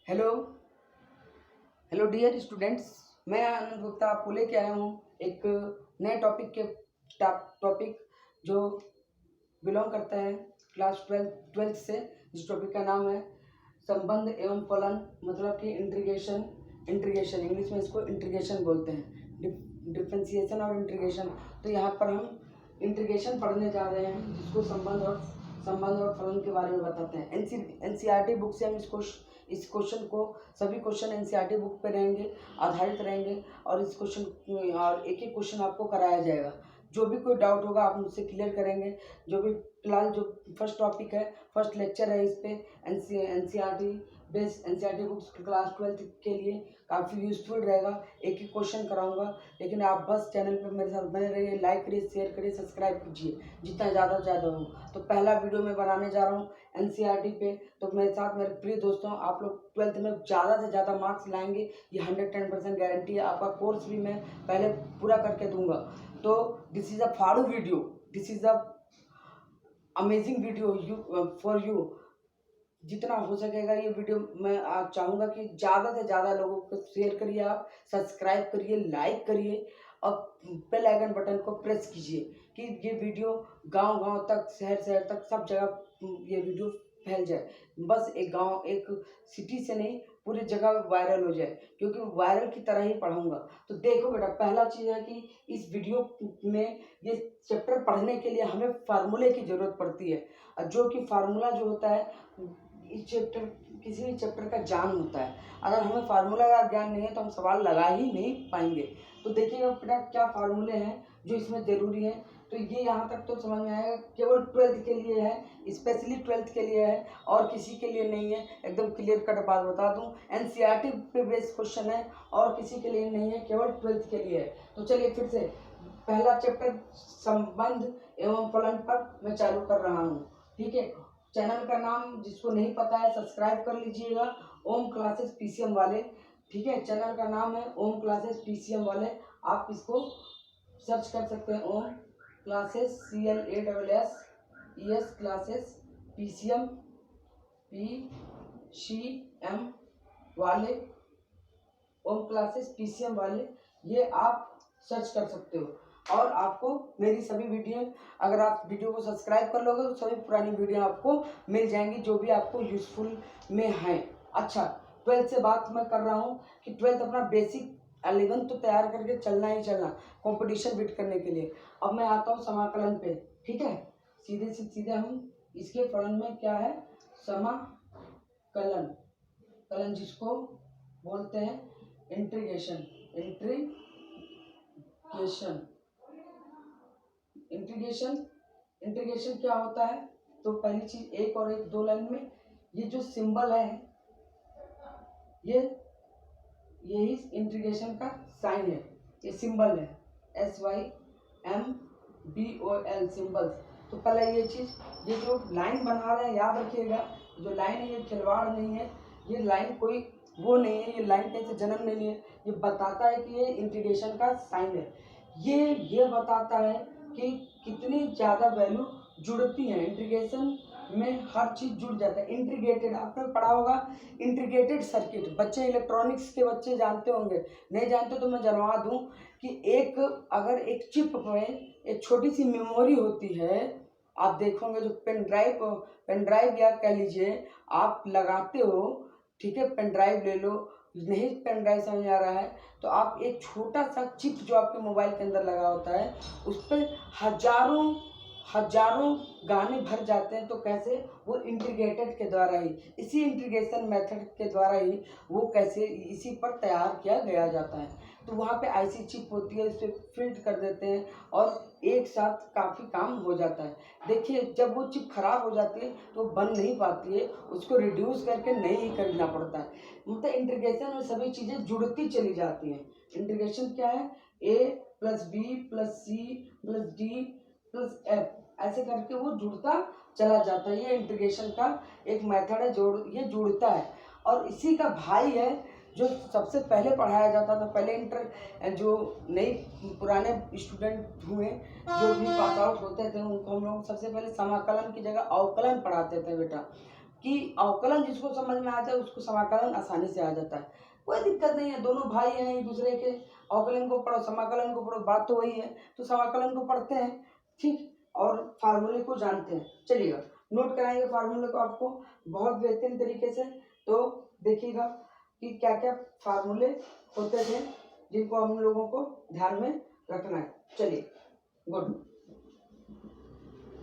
Hello hello dear students. मैं आनंद गुप्ता आपको लेके आया हूँ एक नए टॉपिक जो बिलोंग करता है क्लास ट्वेल्थ से, जिस टॉपिक का नाम है संबंध एवं फलन, मतलब कि इंट्रीगेशन इंग्लिश में इसको इंट्रीगेशन बोलते हैं, डिफ्रेंसिएशन और इंट्रीगेशन। तो यहाँ पर हम इंट्रीगेशन पढ़ने जा रहे हैं, जिसको संबंध और फलन के बारे में बताते हैं। एनसीईआरटी बुक से हम इस क्वेश्चन को, सभी क्वेश्चन एनसीईआरटी बुक पे रहेंगे, आधारित रहेंगे, और इस क्वेश्चन और एक एक क्वेश्चन आपको कराया जाएगा। जो भी कोई डाउट होगा आप मुझसे क्लियर करेंगे। जो भी फिलहाल जो फर्स्ट टॉपिक है, फर्स्ट लेक्चर है, इस पे NCERT based NCERT books class 12 के लिए काफ़ी यूजफुल रहेगा। एक ही क्वेश्चन कराऊंगा, लेकिन आप बस चैनल पर मेरे साथ बने रहिए, लाइक करिए, शेयर करिए, सब्सक्राइब कीजिए जितना ज़्यादा से ज़्यादा हो। तो पहला वीडियो मैं बनाने जा रहा हूँ एनसीईआरटी पे। तो मेरे साथ मेरे प्रिय दोस्तों, आप लोग 12th में ज़्यादा से ज़्यादा मार्क्स लाएंगे, ये 110% गारंटी है। आपका कोर्स भी मैं पहले पूरा करके दूंगा। तो दिस इज़ अ फाड़ू video, this is a amazing video for you. जितना हो सकेगा ये वीडियो मैं चाहूँगा कि ज़्यादा से ज़्यादा लोगों को शेयर करिए, आप सब्सक्राइब करिए, लाइक करिए और बेल आइकन बटन को प्रेस कीजिए कि ये वीडियो गांव-गांव तक, शहर-शहर तक, सब जगह ये वीडियो फैल जाए। बस एक गांव, एक सिटी से नहीं, पूरी जगह वायरल हो जाए, क्योंकि वायरल की तरह ही पढ़ाऊँगा। तो देखो बेटा, पहला चीज़ है कि इस वीडियो में ये चैप्टर पढ़ने के लिए हमें फार्मूले की ज़रूरत पड़ती है, जो कि फार्मूला जो होता है इस चैप्टर, किसी भी चैप्टर का ज्ञान होता है। अगर हमें फार्मूला का ज्ञान नहीं है तो हम सवाल लगा ही नहीं पाएंगे। तो देखिएगा बेटा, क्या फार्मूले हैं जो इसमें ज़रूरी है। तो ये यहाँ तक तो समझ में आएगा, केवल 12th के लिए है, स्पेशली 12th के लिए है, और किसी के लिए नहीं है। एकदम क्लियर कट बात बता दूँ, एनसीईआरटी पे बेस्ड क्वेश्चन है और किसी के लिए नहीं है, केवल 12th के लिए है। तो चलिए फिर से पहला चैप्टर संबंध एवं फलन पर मैं चालू कर रहा हूँ। ठीक है, चैनल का नाम जिसको नहीं पता है सब्सक्राइब कर लीजिएगा, ओम क्लासेस पीसीएम वाले। ठीक है, चैनल का नाम है ओम क्लासेस पीसीएम वाले, आप इसको सर्च कर सकते हैं। ओम क्लासेस CLASSES क्लासेस पीसीएम वाले, ओम क्लासेस पीसीएम वाले, ये आप सर्च कर सकते हो। और आपको मेरी सभी वीडियो, अगर आप वीडियो को सब्सक्राइब कर लोगे तो सभी पुरानी वीडियो आपको मिल जाएंगी, जो भी आपको यूजफुल में है। अच्छा, 12th से बात मैं कर रहा हूँ कि 12th अपना बेसिक 11th तो तैयार करके चलना ही चलना, कंपटीशन बीट करने के लिए। अब मैं आता हूँ समाकलन पे। ठीक है, सीधे से सीधे हम इसके फलन में क्या है, समाकलन, कलन जिसको बोलते हैं इंट्रीगेशन। इंट्रीगेशन क्या होता है? तो पहली चीज, एक और एक दो लाइन में ये जो सिंबल है, यही इंट्रीगेशन का साइन है, ये सिंबल है, SYMBOL सिंबल। तो पहले ये चीज, ये जो लाइन बना रहे हैं याद रखिएगा, जो लाइन है ये खिलवाड़ नहीं है, ये लाइन कोई वो नहीं है, ये लाइन कहीं से जन्म नहीं है, ये बताता है कि ये इंट्रीगेशन का साइन है। ये बताता है कि कितनी ज़्यादा वैल्यू जुड़ती है इंट्रीगेशन में, हर चीज़ जुड़ जाता है। इंट्रीग्रेटेड आपने पढ़ा होगा, इंट्रीग्रेटेड सर्किट, बच्चे इलेक्ट्रॉनिक्स के बच्चे जानते होंगे, नहीं जानते तो मैं जानवा दूं कि अगर एक चिप में एक छोटी सी मेमोरी होती है, आप देखोगे जो पेन ड्राइव या कह लीजिए आप लगाते हो। ठीक है, पेन ड्राइव ले लो, नहीं पेन ड्राइव समझ आ रहा है तो आप एक छोटा सा चिप जो आपके मोबाइल के अंदर लगा होता है, उस पर हजारों गाने भर जाते हैं। तो कैसे? वो इंटीग्रेटेड के द्वारा ही, इसी इंटीग्रेशन मेथड के द्वारा ही वो कैसे इसी पर तैयार किया गया जाता है। तो वहाँ पे आईसी चिप होती है, इसे फिल्ट कर देते हैं और एक साथ काफ़ी काम हो जाता है। देखिए, जब वो चिप खराब हो जाती है तो बन नहीं पाती है, उसको रिड्यूस करके नई ही खरीदना पड़ता है। मतलब इंटीग्रेशन में सभी चीज़ें जुड़ती चली जाती हैं। इंटीग्रेशन क्या है? A + B + C + D + F, ऐसे करके वो जुड़ता चला जाता है। ये इंटीग्रेशन का एक मेथड है, ये जुड़ता है। और इसी का भाई है जो सबसे पहले पढ़ाया जाता था। पहले जो नई पुराने स्टूडेंट हुए, जो भी पास आउट होते थे, उनको हम लोग सबसे पहले समाकलन की जगह अवकलन पढ़ाते थे बेटा। कि अवकलन जिसको समझ में आता है उसको समाकलन आसानी से आ जाता है, कोई दिक्कत नहीं है। दोनों भाई हैं एक दूसरे के, अवकलन को पढ़ो समाकलन को पढ़ो, बात तो वही है। तो समाकलन को पढ़ते हैं, ठीक, और फार्मूले को जानते हैं। चलिएगा नोट कराएंगे फार्मूले को आपको बहुत बेहतरीन तरीके से। तो देखिएगा कि क्या क्या फार्मूले होते थे जिनको हम लोगों को ध्यान में रखना है। चलिए गुड,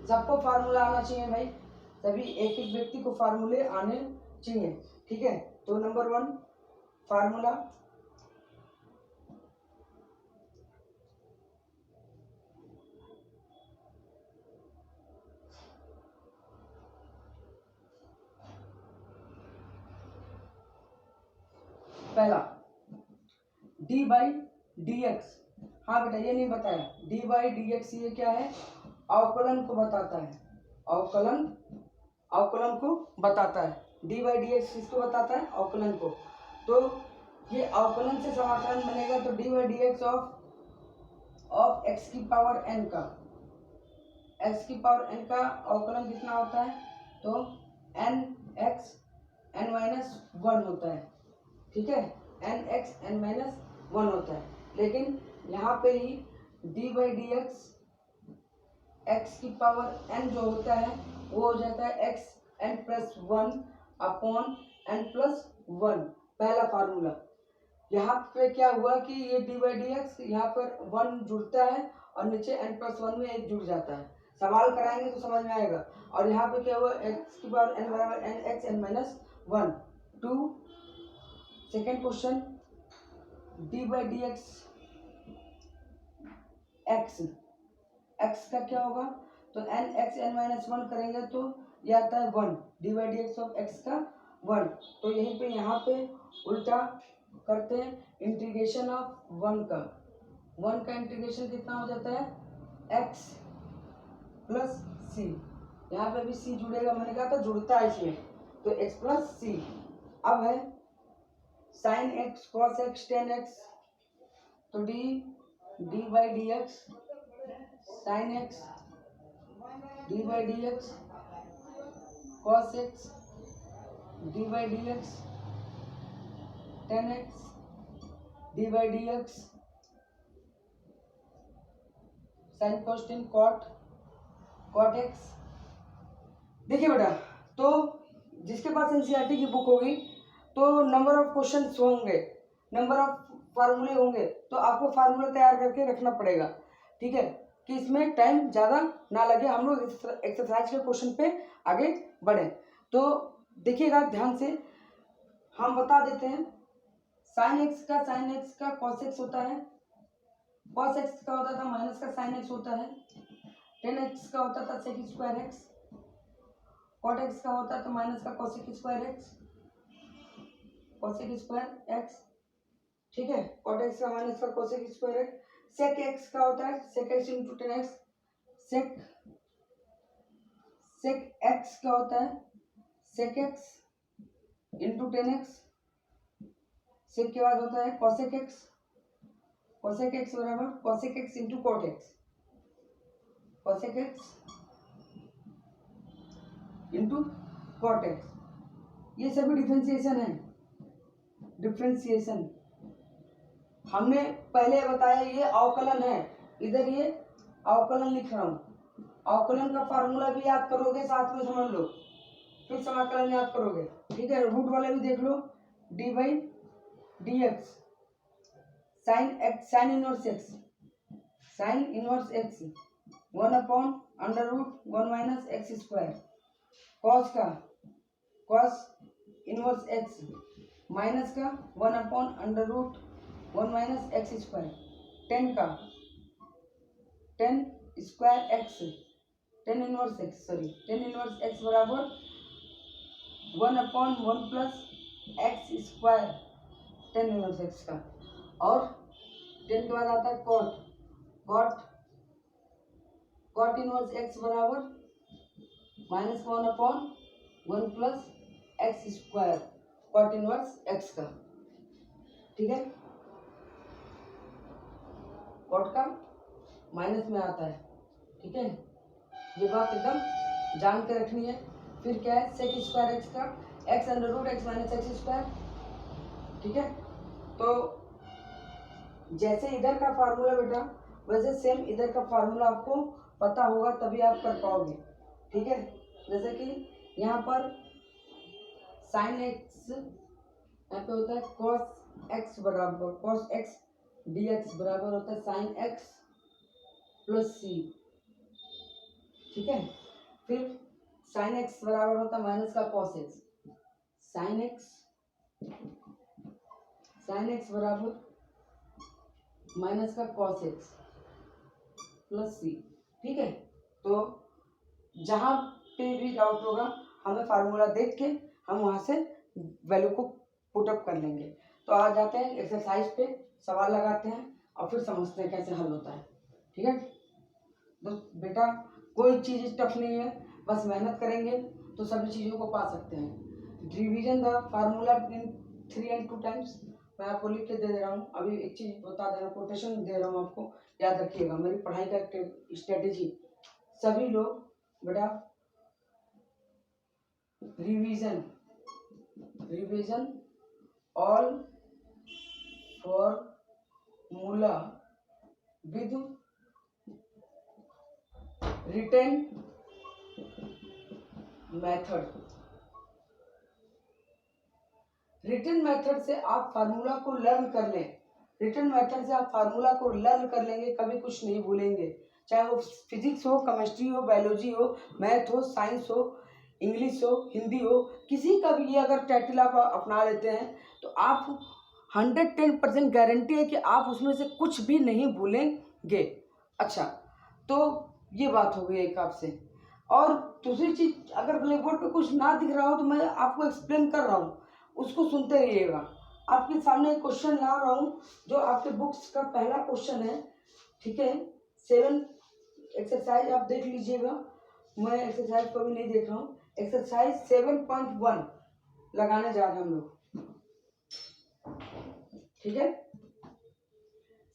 सबको फार्मूला आना चाहिए भाई, सभी एक एक व्यक्ति को फार्मूले आने चाहिए, ठीक है। तो नंबर 1 फार्मूला, पहला डी बाई डी एक्स। हाँ बेटा ये नहीं बताया, डी बाई डी एक्स ये क्या है, अवकलन को बताता है, अवकलन को बताता है। डी बाई डी एक्स किसको बताता है, अवकलन को। तो ये अवकलन से समाकलन बनेगा, तो D by D x of x की पावर एन का, एक्स की पावर एन का अवकलन कितना होता है, तो एन एक्स एन माइनस 1 होता है, ठीक है, एन एक्स एन माइनस 1 होता है। लेकिन यहाँ पे ही डी बाई डी एक्स की पावर एन जो होता है वो हो जाता है X N plus 1 upon N plus 1, पहला फार्मूला। यहाँ पे क्या हुआ कि ये डी बाई डी एक्स यहाँ पर 1 जुड़ता है और नीचे एन प्लस 1 में 1 जुड़ जाता है, सवाल कराएंगे तो समझ में आएगा। और यहाँ पे क्या हुआ, एक्स की पावर एन बराबर N X N minus 1। 2 second question, D by D X X का क्या होगा, तो एन एक्स एन माइनस 1 करेंगे तो ये आता है 1, D by D x of x का 1। तो यहीं पे यहाँ पे उल्टा करते हैं, इंटीग्रेशन ऑफ 1 का इंटीग्रेशन कितना हो जाता है, एक्स प्लस सी, यहाँ पे भी सी जुड़ेगा, मैंने कहा था जुड़ता है इसमें, तो एक्स प्लस सी। अब है sine x cos x tan x, तो D by D x sine x D by D x cos x D by D x tan x D by D x sine cos tan cot x. देखिए बेटा, तो जिसके पास NCERT की book होगी तो number of questions होंगे, number of फार्मूले होंगे, तो आपको फार्मूला तैयार करके रखना पड़ेगा, ठीक है, कि इसमें टाइम ज़्यादा ना लगे, हम लोग एक्सरसाइज के क्वेश्चन पे आगे बढ़े। तो देखिएगा ध्यान से, हम बता देते हैं, साइन एक्स का कॉस एक्स होता है, कॉस एक्स का होता था माइनस का साइन एक्स होता है, टेन एक्स का होता था sec square x, cot x का होता था माइनस का cosec square x, cosec square x, ठीक है, कॉट एक्स का माइनस का cosec square x. Sec x का होता है sec x into tan x, sec x का होता है sec x into tan x, sec के बाद होता है कॉसेक एक्स बराबर cosec x into cot x, cosec x into cot x. ये सभी डिफरेंशिएशन है, डिफरेंशिएशन हमने पहले बताया, ये अवकलन है, इधर ये अवकलन लिख रहा हूँ। अवकलन का फार्मूला भी याद करोगे, साथ में समझ लो, फिर समाकलन याद करोगे, ठीक है। रूट वाले भी देख लो, D by D x sine inverse x 1 upon under root 1 minus x square, cos inverse x minus का 1 upon under root 1 minus x square, tan square x, tan inverse x बराबर 1 upon 1 plus x square, tan inverse x का। और tan के बाद आता है cot inverse x बराबर minus 1 upon 1 plus x square, cot inverse x का, ठीक है, कॉट का माइनस में आता है, ठीक है, ये बात एकदम जान के रखनी है। फिर क्या है सेक स्क्वायर एक्स का X under root X minus x square. ठीक है, तो जैसे इधर का फार्मूला बेटा वैसे सेम इधर का फार्मूला आपको पता होगा तभी आप कर पाओगे। ठीक है, जैसे कि यहाँ पर साइन एक्स यहाँ पे होता है कॉस एक्स बराबर कॉस एक्स डी एक्स बराबर होता है साइन एक्स प्लस सी। ठीक है, फिर साइन एक्स बराबर होता है माइनस का कॉस एक्स साइन एक्स बराबर माइनस का कॉस एक्स प्लस सी। ठीक है, तो जहाँ पे भी डाउट होगा हमें फार्मूला देख के हम वहाँ से वैल्यू को पुट अप कर लेंगे। तो आ जाते हैं एक्सरसाइज पे, सवाल लगाते हैं और फिर समझते हैं कैसे हल होता है। ठीक है, तो बेटा कोई चीज़ टफ नहीं है, बस मेहनत करेंगे तो सभी चीज़ों को पा सकते हैं। Revision the formula in 3 and 2 times. मैं आपको लिख के दे रहा हूँ, अभी एक चीज़ बता दे रहा हूँ, कोटेशन दे रहा हूँ आपको, याद रखिएगा मेरी पढ़ाई का स्ट्रेटेजी। सभी लोग बेटा revision all formula with written method. Written method से आप फार्मूला को लर्न कर लें, रिटन मेथड से आप फार्मूला को लर्न कर लेंगे, कभी कुछ नहीं भूलेंगे। चाहे वो फिजिक्स हो, केमिस्ट्री हो, बायोलॉजी हो, मैथ हो, साइंस हो, इंग्लिश हो, हिंदी हो, किसी का भी ये अगर टाइटल आप अपना लेते हैं तो आप 110% गारंटी है कि आप उसमें से कुछ भी नहीं भूलेंगे। अच्छा, तो ये बात हो गई एक आपसे। और दूसरी चीज, अगर ब्लैक बोर्ड पे कुछ ना दिख रहा हो तो मैं आपको एक्सप्लेन कर रहा हूँ, उसको सुनते रहिएगा। आपके सामने एक क्वेश्चन ला रहा हूँ जो आपके बुक्स का पहला क्वेश्चन है। ठीक है, 7 एक्सरसाइज आप देख लीजिएगा, मैं एक्सरसाइज को भी नहीं देख रहा हूँ। एक्सरसाइज 7.1 लगाने जा रहे हैं हम लोग। ठीक है,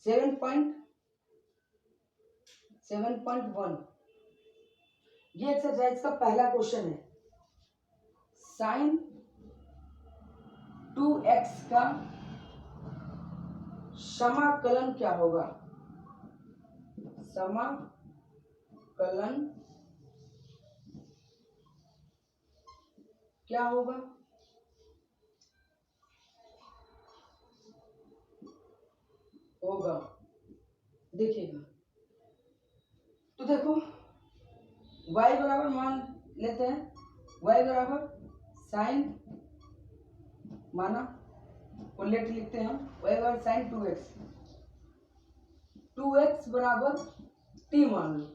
7.1 ये एक्सरसाइज का पहला क्वेश्चन है। साइन 2x का समाकलन क्या होगा? समाकलन क्या होगा? देखिएगा, तो देखो y बराबर मान लेते हैं, y बराबर साइन माना उल्लेख लिखते हैं हम, y बराबर साइन 2x बराबर t मान लो,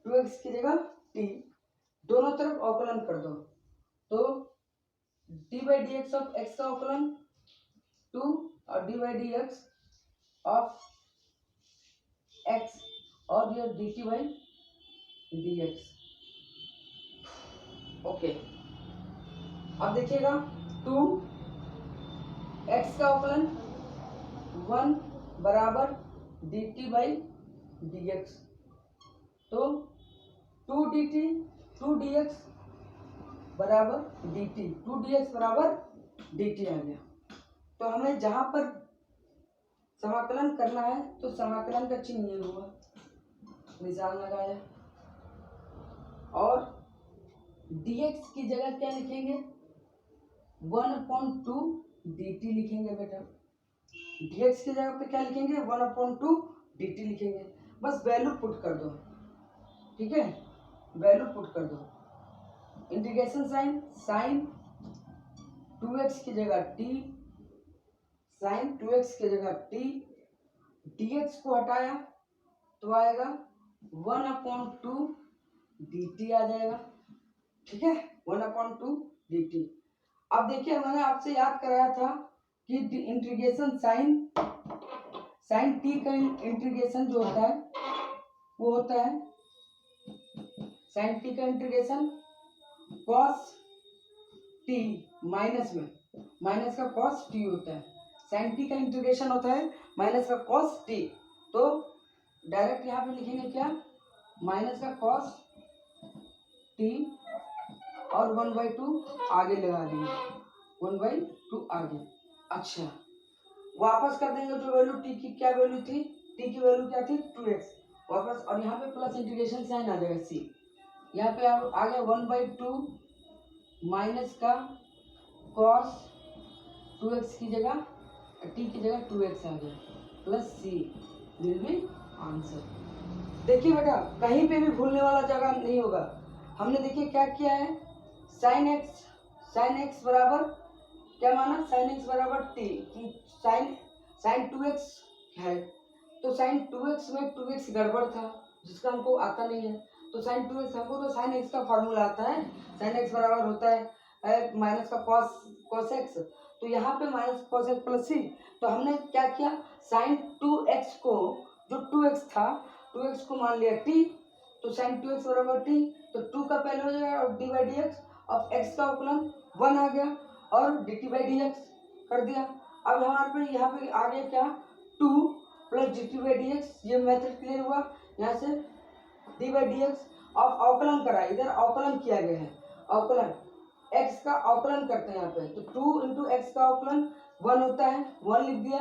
2x की जगह t, दोनों तरफ अवकलन कर दो, तो d by D x of x का अवकलन 2 और d by D x of x और ये dt by D x. Okay, अब देखिएगा 2x का अवकलन 1 बराबर dt बाई डी एक्स, तो 2 dt 2 dx बराबर dt, 2 dx बराबर dt आ गया। तो हमें जहां पर समाकलन करना है तो समाकलन का चिन्ह ये हुआ, निशान लगाया, और dx की जगह क्या लिखेंगे? 1/2 dt लिखेंगे बेटा। dx की जगह पे क्या लिखेंगे? 1/2 dt लिखेंगे। बस वैल्यू पुट कर दो। ठीक है, वैल्यू पुट कर दो। इंटीग्रेशन साइन, साइन 2x की जगह t, साइन 2x की जगह t, dx को हटाया तो आएगा 1/2 dt आ जाएगा। ठीक है, 1/2 dt। अब देखिए, मैंने आपसे याद कराया था कि इंटीग्रेशन साइन t का इंटीग्रेशन जो होता है वो होता है साइन t का इंटीग्रेशन cos t माइनस का cos t होता है। साइन t का इंटीग्रेशन होता है माइनस का cos t, तो डायरेक्ट यहाँ पे लिखेंगे क्या? माइनस का cos t और 1/2 आगे लगा देंगे, 1/2 आगे। अच्छा, वापस कर देंगे जो वैल्यू टी की, क्या वैल्यू थी, टी की वैल्यू क्या थी 2x, वापस, और यहाँ पे प्लस इंटीग्रेशन साइन आ जाएगा सी, यहाँ पे आ गया 1/2 माइनस का कॉस 2x की जगह, टी की जगह 2x आ गया, plus C will be answer. देखिए बेटा, कहीं पे भी भूलने वाला जगह नहीं होगा। हमने देखिए क्या किया है, साइन एक्स बराबर क्या माना, साइन एक्स बराबर टी, साइन 2x है, तो साइन 2x में 2x गड़बड़ था जिसका हमको आता नहीं है, तो साइन 2x, हमको तो साइन एक्स का फॉर्मूला आता है, साइन एक्स बराबर होता है माइनस का कॉस एक्स, तो यहाँ पे माइनस कॉस एक्स प्लस सी, तो हमने क्या किया, साइन 2x को, जो 2x था 2x को मान लिया t, तो साइन 2x बराबर t, तो 2 का पहले हो जाएगा और डी बाई डी एक्स, अब x का अवकलन 1 आ गया और dt बाई डी एक्स कर दिया। अब हमारे पे यहाँ पे आ गया क्या, 2 plus dt by D x, ये मेथड क्लियर हुआ। यहाँ से डी बाई डी एक्स, अब अवकलन करा, इधर अवकलन किया गया है, अवकलन x का अवकलन करते हैं यहाँ पे, तो 2 इंटू एक्स का अवकलन 1 होता है, 1 लिख दिया,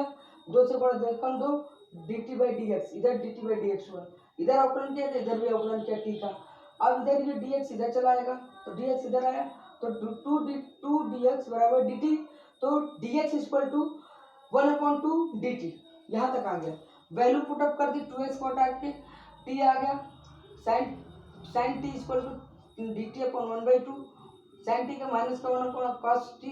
2 से बड़ा कम 2, dt बाई डी एक्स, इधर dt बाई डी एक्स हुआ, इधर अवकलन किया तो इधर भी अवकलन किया t का, अब इधर ये dx इधर चला आएगा, तो dx इधर आया, तो 2 dx बराबर dt, तो dx इक्वल टू 1/2 dt, यहाँ तक आ गया, वैल्यू पुटअप कर दी, 2x को हटा के t आ गया, sine t equal to dt upon 1/2, sine T का माइनस का 1 कॉस टी,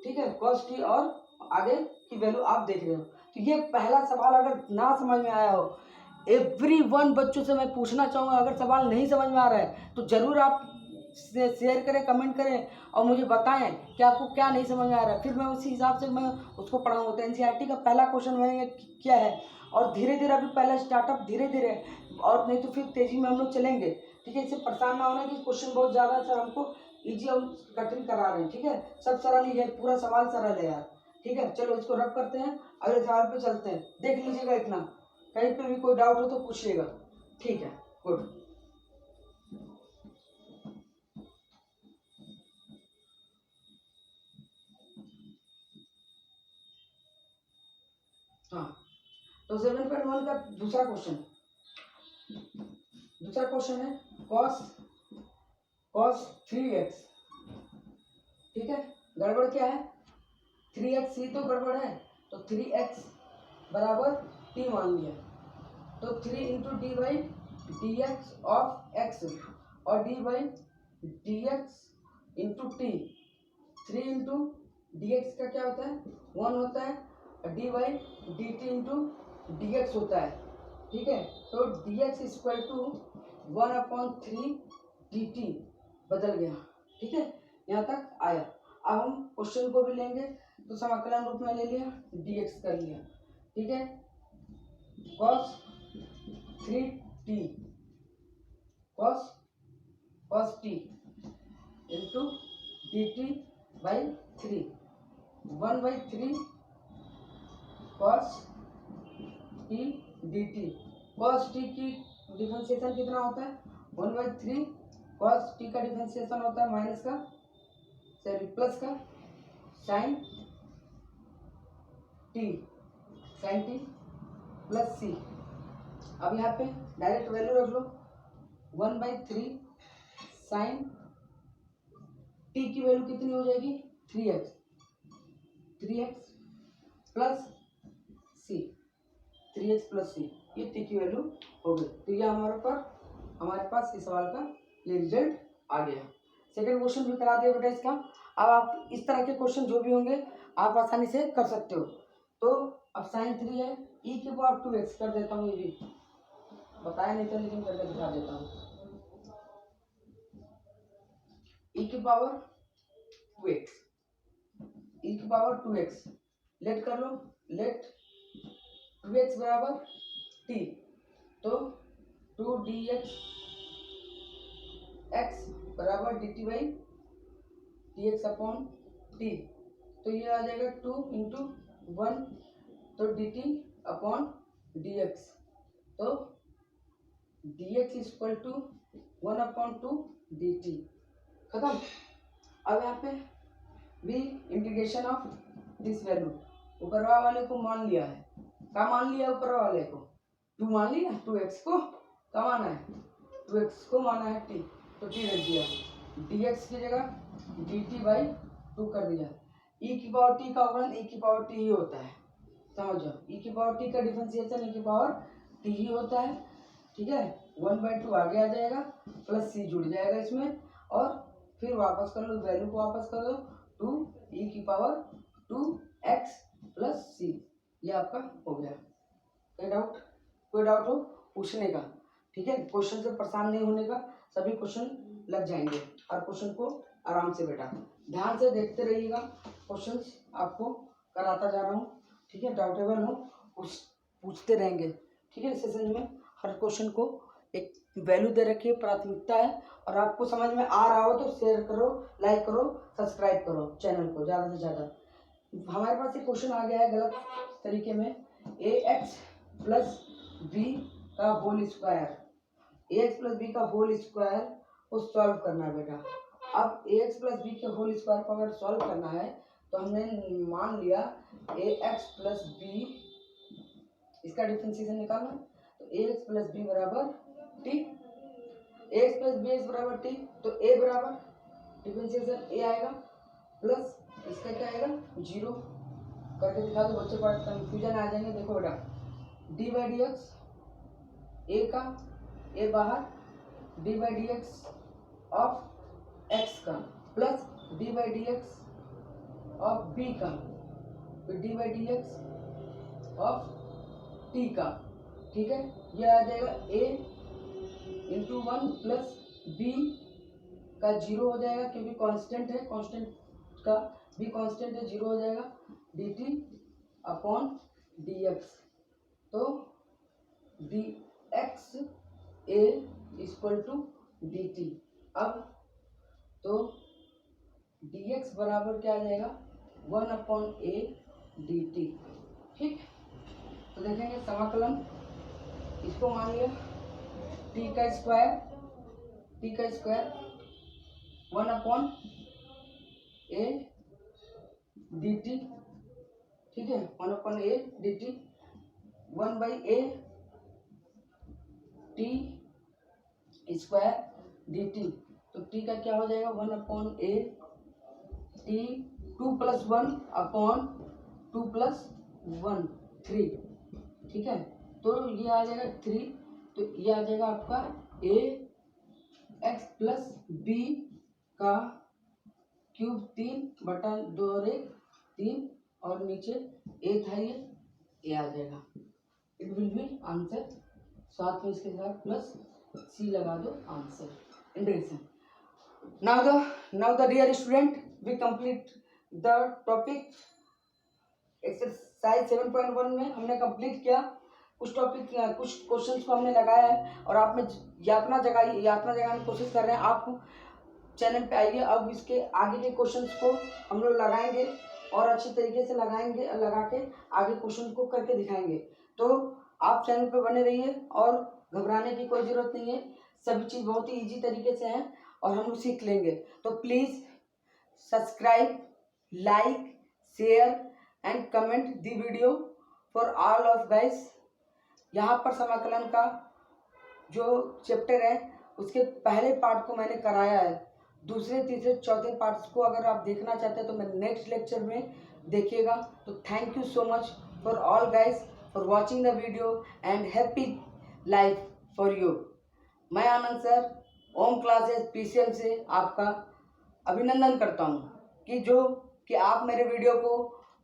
ठीक है, कॉस टी, और आगे की वैल्यू आप देख रहे हो। तो ये पहला सवाल अगर ना समझ में आया हो, एवरीवन बच्चों से मैं पूछना चाहूँगा, अगर सवाल नहीं समझ में आ रहा है तो ज़रूर आप शेयर करें, कमेंट करें और मुझे बताएं कि आपको क्या नहीं समझ में आ रहा है, फिर मैं उसी हिसाब से मैं उसको पढ़ाऊँगा। तो एनसीईआरटी का पहला क्वेश्चन मैंने किया है, और धीरे धीरे अभी पहला स्टार्टअप धीरे धीरे, और नहीं तो फिर तेज़ी में हम लोग चलेंगे, ठीक है। इससे परेशान ना होना कि क्वेश्चन बहुत ज़्यादा सर हमको इजी और कठिन करा रहे हैं, ठीक है, सब सरल ही है, पूरा सवाल सरल है यार, ठीक है। चलो इसको रब करते हैं, अगले सवाल पे चलते हैं, देख लीजिएगा, इतना कहीं पे भी कोई डाउट हो तो पूछिएगा, ठीक है, गुड। हाँ, तो 7.1 का दूसरा क्वेश्चन है cos 3x, ठीक है, गड़बड़ क्या है, 3x ही तो गड़बड़ है, तो 3x बराबर t मान लिया, तो 3 into D by D x of x, और D by D x into T, 3 into D x का क्या होता है 1 होता है, और D by D T into D x होता है, ठीक है। तो D x equal to 1/3 D T बदल गया, ठीक है, यहाँ तक आया। अब हम क्वेश्चन को भी लेंगे, तो समाकलन रूप में ले लिया, डी एक्स कर लिया, ठीक है, cos 3t cos t into D T by 3, 1/3 cos t dt, cos t की डिफरेंशिएशन कितना होता है 1/3, cos t का डिफरेंशिएशन होता है माइनस का, सॉरी प्लस का साइन t प्लस सी। अब यहाँ पे डायरेक्ट वैल्यू रख लो, 1/3 साइन टी की वैल्यू कितनी हो जाएगी 3x प्लस सी, 3x प्लस सी, ये टी की वैल्यू हो गई। तो ये हमारे पास इस सवाल का ये रिजल्ट आ गया। सेकंड क्वेश्चन भी करा दिया बेटा इसका। अब आप इस तरह के क्वेश्चन जो भी होंगे आप आसानी से कर सकते हो। तो अब साइन 3 है, ई की पावर 2x कर देता हूँ, ये भी बताया नहीं था लेकिन करके दिखा देता हूँ, ई की पावर 2x, लेट कर लो, लेट 2x बराबर t, तो 2dx x बराबर dt by D X upon T, तो ये आ जाएगा 2 इंटू 1, तो dt अपॉन डी एक्स, तो D x equal to 1/2 dt, खत्म। अब यहाँ पे भी इंटीग्रेशन ऑफ दिस वैल्यू, ऊपर वाले को मान लिया है, क्या मान लिया ऊपर वाले को, 2 मान लिया, 2x को क्या माना है, 2x को माना है t, तो t रख दिया, dx की जगह dt/2 कर दिया। e की पावर t का अवकलन e की पावर t ही होता है, समझ जाओ, e की पावर t का डिफरेंशिएशन e की पावर t ही होता है, ठीक है। 1/2 आगे आ जाएगा, प्लस c जुड़ जाएगा इसमें, और फिर वापस कर लो, वैल्यू को वापस कर दो, 2e की पावर 2x प्लस c, ये आपका हो गया। कोई डाउट हो पूछने का, ठीक है। क्वेश्चन से परेशान नहीं होने का, सभी क्वेश्चन लग जाएंगे, और क्वेश्चन को आराम से बेटा ध्यान से देखते रहिएगा, क्वेश्चंस आपको कराता जा रहा हूँ, ठीक है। डाउटेबल हो पूछते रहेंगे, ठीक है। सेशन में हर क्वेश्चन को एक वैल्यू दे रखी है, प्राथमिकता है, और आपको समझ में आ रहा हो तो शेयर करो, लाइक करो, सब्सक्राइब करो चैनल को ज़्यादा से ज़्यादा। हमारे पास एक क्वेश्चन आ गया है गलत तरीके में, ax प्लस बी का whole square, ax plus B का होल स्क्वायर को सॉल्व करना है बेटा। अब ax प्लस बी के होल स्क्वायर को अगर सॉल्व करना है तो हमने मान लिया ax प्लस बी, इसका डिफरेंशिएशन निकालना, तो ax प्लस बी बराबर t, ax प्लस बी बराबर t, तो a बराबर डिफरेंशिएशन a आएगा, प्लस इसका क्या आएगा 0, करके दिखा दो, बच्चे पर कंफ्यूजन आ जाएंगे। देखो बेटा, D by D x A का, ए बाहर, D by D x of x का, plus D by D x of B का, फिर D by D x of T का, ठीक है। यह आ जाएगा a इंटू 1 प्लस बी का 0 हो जाएगा, क्योंकि कांस्टेंट है, कांस्टेंट का भी कांस्टेंट है, 0 हो जाएगा, dt अपॉन dx, तो dx a equal to dt। अब तो dx बराबर क्या आ जाएगा 1 अपॉन a dt, ठीक। तो देखेंगे समाकलन, इसको मान लिया t का स्क्वायर 1 अपॉन a dt, ठीक है, 1 upon a dt, 1 by a t square dt, तो t का क्या हो जाएगा 1 upon a t, 2 plus 1 upon 2 plus 1 3, ठीक है। तो ये आ जाएगा 3, तो ये आ जाएगा आपका a x प्लस बी का क्यूब 3/2 और 1 3, और नीचे a था, ये आ जाएगा, इट विल बी आंसर, साथ में इसके साथ प्लस सी लगा दो, answer integration. Now the dear student, we complete the topic exercise 7.1 में हमने कंप्लीट किया, कुछ टॉपिक कुछ क्वेश्चंस को हमने लगाया है, और आप में यातना जगाने की कोशिश कर रहे हैं। आप चैनल पे आइए, अब इसके आगे के क्वेश्चंस को हम लोग लगाएंगे, और अच्छी तरीके से लगा के आगे क्वेश्चन को करके दिखाएंगे। तो आप चैनल पे बने रहिए, और घबराने की कोई ज़रूरत नहीं है, सभी चीज़ बहुत ही ईजी तरीके से हैं, और हम लोग सीख लेंगे। तो please subscribe, like, share and comment the video for all of guys. यहाँ पर समाकलन का जो चैप्टर है उसके पहले पार्ट को मैंने कराया है, दूसरे तीसरे चौथे पार्ट्स को अगर आप देखना चाहते हैं तो मैं नेक्स्ट लेक्चर में देखिएगा। तो thank you so much for all guys for watching the video, and happy life for you. मैं आनंद सर ओम क्लासेस पीसीएम से आपका अभिनंदन करता हूँ कि आप मेरे वीडियो को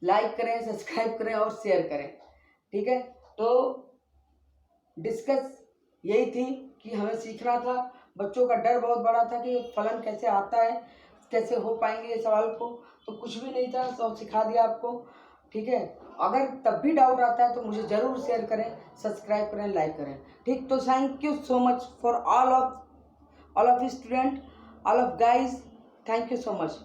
लाइक करें, सब्सक्राइब करें और शेयर करें, ठीक है। तो डिस्कस यही थी कि हमें सीखना था, बच्चों का डर बहुत बड़ा था कि फलन कैसे आता है, कैसे हो पाएंगे ये सवाल को, तो कुछ भी नहीं था, सब सिखा दिया आपको, ठीक है। अगर तब भी डाउट आता है तो मुझे ज़रूर शेयर करें, सब्सक्राइब करें, लाइक करें, ठीक। तो thank you so much for all of student, all of guys, thank you so much.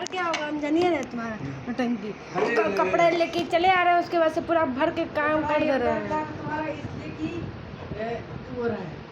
और क्या होगा हम जानिए ना तुम्हारा नौटंकी। अरे, कपड़े लेके चले आ रहे हैं, उसके बाद से पूरा भर के काम कर दे रहे हैं। तुम्हारा इसलिए कि वो रहा है